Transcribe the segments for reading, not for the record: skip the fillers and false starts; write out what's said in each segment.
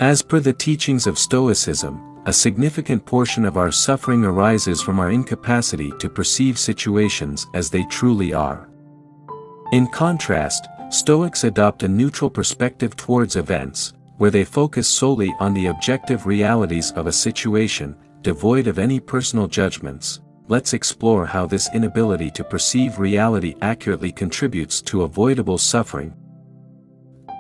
As per the teachings of Stoicism, a significant portion of our suffering arises from our incapacity to perceive situations as they truly are. In contrast, Stoics adopt a neutral perspective towards events, where they focus solely on the objective realities of a situation, devoid of any personal judgments. Let's explore how this inability to perceive reality accurately contributes to avoidable suffering.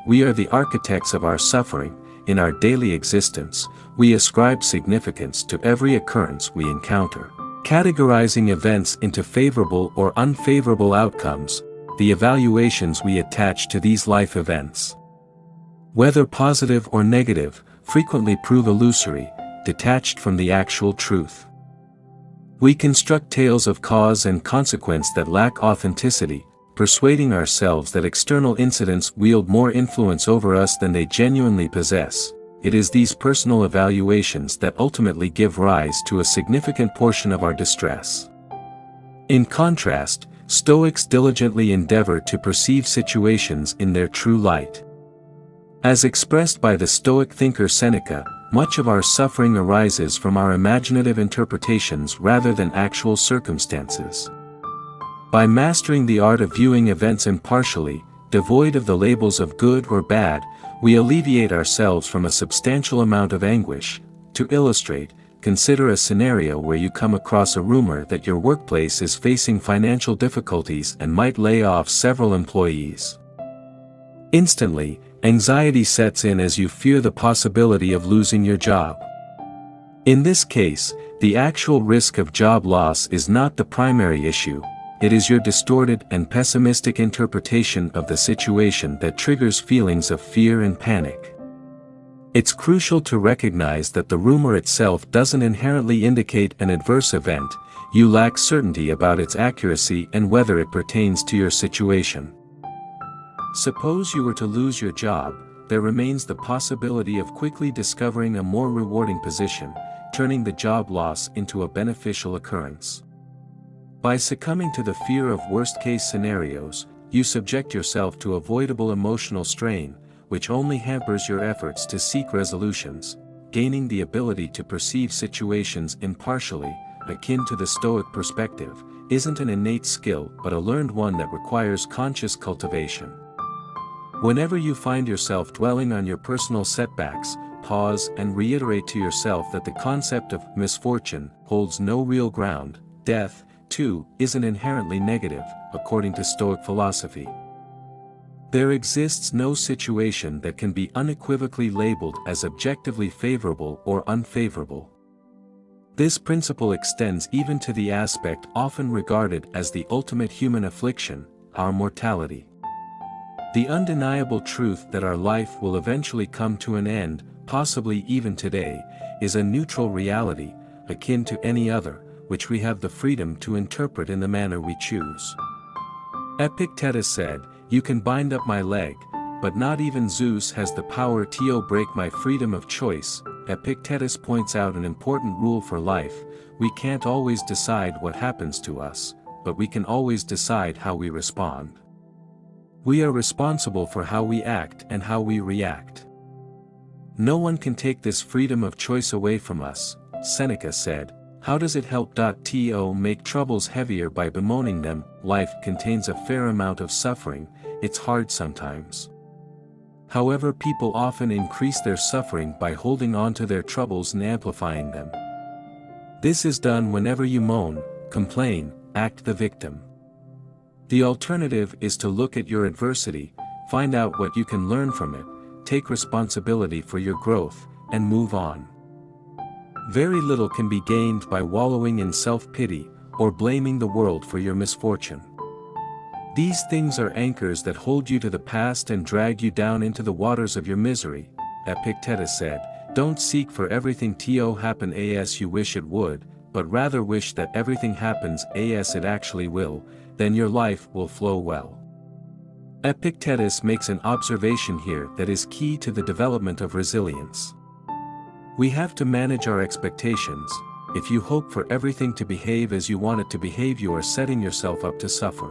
We are the architects of our suffering. In our daily existence, we ascribe significance to every occurrence we encounter, categorizing events into favorable or unfavorable outcomes. The evaluations we attach to these life events, whether positive or negative, frequently prove illusory, detached from the actual truth. We construct tales of cause and consequence that lack authenticity, persuading ourselves that external incidents wield more influence over us than they genuinely possess. It is these personal evaluations that ultimately give rise to a significant portion of our distress. In contrast, Stoics diligently endeavor to perceive situations in their true light. As expressed by the Stoic thinker Seneca, much of our suffering arises from our imaginative interpretations rather than actual circumstances. By mastering the art of viewing events impartially, devoid of the labels of good or bad, we alleviate ourselves from a substantial amount of anguish. To illustrate, consider a scenario where you come across a rumor that your workplace is facing financial difficulties and might lay off several employees. Instantly, anxiety sets in as you fear the possibility of losing your job. In this case, the actual risk of job loss is not the primary issue. It is your distorted and pessimistic interpretation of the situation that triggers feelings of fear and panic. It's crucial to recognize that the rumor itself doesn't inherently indicate an adverse event. You lack certainty about its accuracy and whether it pertains to your situation. Suppose you were to lose your job, there remains the possibility of quickly discovering a more rewarding position, turning the job loss into a beneficial occurrence. By succumbing to the fear of worst-case scenarios, you subject yourself to avoidable emotional strain, which only hampers your efforts to seek resolutions. Gaining the ability to perceive situations impartially, akin to the Stoic perspective, isn't an innate skill but a learned one that requires conscious cultivation. Whenever you find yourself dwelling on your personal setbacks, pause and reiterate to yourself that the concept of misfortune holds no real ground. Death, too, isn't inherently negative, according to Stoic philosophy. There exists no situation that can be unequivocally labeled as objectively favorable or unfavorable. This principle extends even to the aspect often regarded as the ultimate human affliction, our mortality. The undeniable truth that our life will eventually come to an end, possibly even today, is a neutral reality, akin to any other, which we have the freedom to interpret in the manner we choose. Epictetus said, "You can bind up my leg, but not even Zeus has the power to break my freedom of choice." Epictetus points out an important rule for life: we can't always decide what happens to us, but we can always decide how we respond. We are responsible for how we act and how we react. No one can take this freedom of choice away from us, Seneca said. How does it help to make troubles heavier by bemoaning them? Life contains a fair amount of suffering, it's hard sometimes. However, people often increase their suffering by holding on to their troubles and amplifying them. This is done whenever you moan, complain, act the victim. The alternative is to look at your adversity, find out what you can learn from it, take responsibility for your growth, and move on. Very little can be gained by wallowing in self-pity, or blaming the world for your misfortune. These things are anchors that hold you to the past and drag you down into the waters of your misery. Epictetus said, "Don't seek for everything to happen as you wish it would, but rather wish that everything happens as it actually will, then your life will flow well." Epictetus makes an observation here that is key to the development of resilience. We have to manage our expectations. If you hope for everything to behave as you want it to behave, you are setting yourself up to suffer.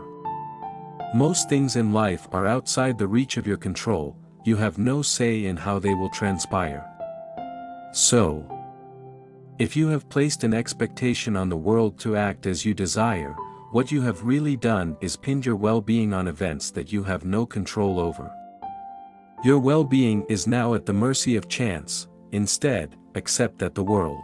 Most things in life are outside the reach of your control, you have no say in how they will transpire. So, if you have placed an expectation on the world to act as you desire, what you have really done is pinned your well-being on events that you have no control over. Your well-being is now at the mercy of chance. Instead, accept that the world.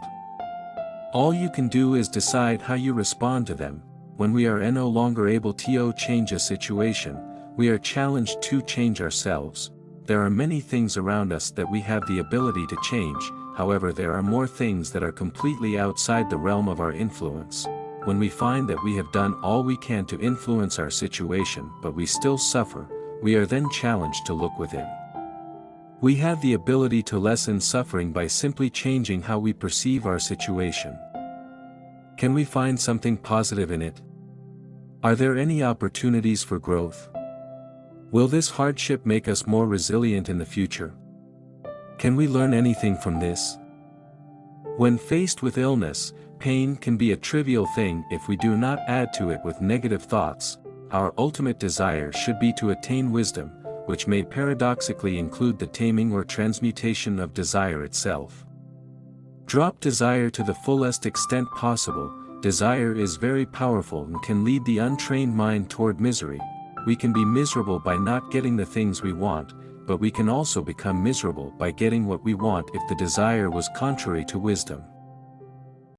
All you can do is decide how you respond to them. When we are no longer able to change a situation, we are challenged to change ourselves. There are many things around us that we have the ability to change, however there are more things that are completely outside the realm of our influence. When we find that we have done all we can to influence our situation but we still suffer, we are then challenged to look within. We have the ability to lessen suffering by simply changing how we perceive our situation. Can we find something positive in it? Are there any opportunities for growth? Will this hardship make us more resilient in the future? Can we learn anything from this? When faced with illness, pain can be a trivial thing if we do not add to it with negative thoughts. Our ultimate desire should be to attain wisdom, which may paradoxically include the taming or transmutation of desire itself. Drop desire to the fullest extent possible. Desire is very powerful and can lead the untrained mind toward misery. We can be miserable by not getting the things we want, but we can also become miserable by getting what we want if the desire was contrary to wisdom.